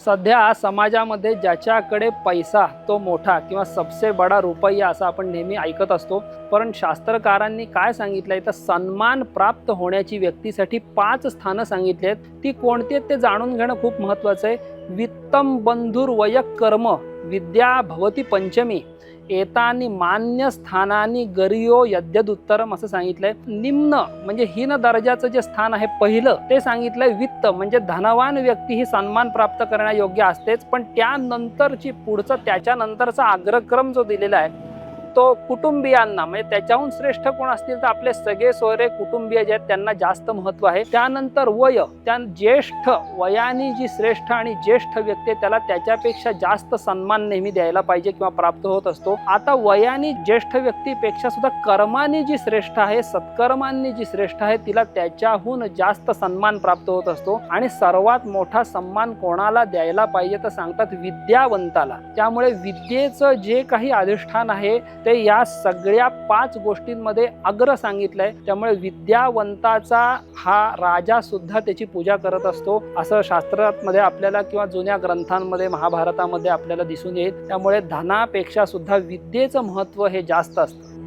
सध्या समाजामध्ये ज्याच्याकडे पैसा तो मोठा किंवा सबसे बडा रुपया असं आपण नेहमी ऐकत असतो। पण शास्त्रकारांनी काय सांगितलंय तर सन्मान प्राप्त होण्याची व्यक्तीसाठी 5 स्थानं सांगितली आहेत। ती कोणती आहेत ते जाणून घेणं खूप महत्त्वाचं आहे। वित्तम बंधुर वयक कर्म विद्या भवती पंचमी एतानी मान्य स्थानानी गरियो यद्यदुत्तरम असं सांगितलंय। निम्न म्हणजे हीन दर्जाचं जे स्थान आहे पहिलं ते सांगितलंय वित्त म्हणजे धनवान व्यक्ती ही सन्मान प्राप्त करण्यायोग्य असतेच, पण त्यानंतरची पुढचं त्याच्यानंतरचा अग्रक्रम जो दिलेला आहे तो कुटुंबियांना म्हणजे त्याच्याहून श्रेष्ठ कोण असतील तर आपले सगळे सोयरे कुटुंबीय जे आहेत त्यांना जास्त महत्त्व आहे। त्यानंतर वय, त्या ज्येष्ठ वयाने जी श्रेष्ठ आणि ज्येष्ठ व्यक्ती त्याला त्याच्यापेक्षा जास्त सन्मान नेहमी द्यायला पाहिजे किंवा प्राप्त होत असतो। आता वयाने ज्येष्ठ व्यक्तीपेक्षा सुद्धा कर्माने जी श्रेष्ठ आहे, सत्कर्मांनी जी श्रेष्ठ आहे तिला त्याच्याहून जास्त सन्मान प्राप्त होत असतो। आणि सर्वात मोठा सन्मान कोणाला द्यायला पाहिजे तर सांगतात विद्यावंताला। त्यामुळे विद्येचं जे काही अधिष्ठान आहे ते या सगळ्या 5 गोष्टींमध्ये अग्र सांगितलंय। त्यामुळे विद्यावंताचा हा राजा सुद्धा त्याची पूजा करत असतो असं शास्त्रामध्ये आपल्याला किंवा जुन्या ग्रंथांमध्ये महाभारतामध्ये आपल्याला दिसून येईल। त्यामुळे धनापेक्षा सुद्धा विद्येचं महत्त्व हे जास्त असतं।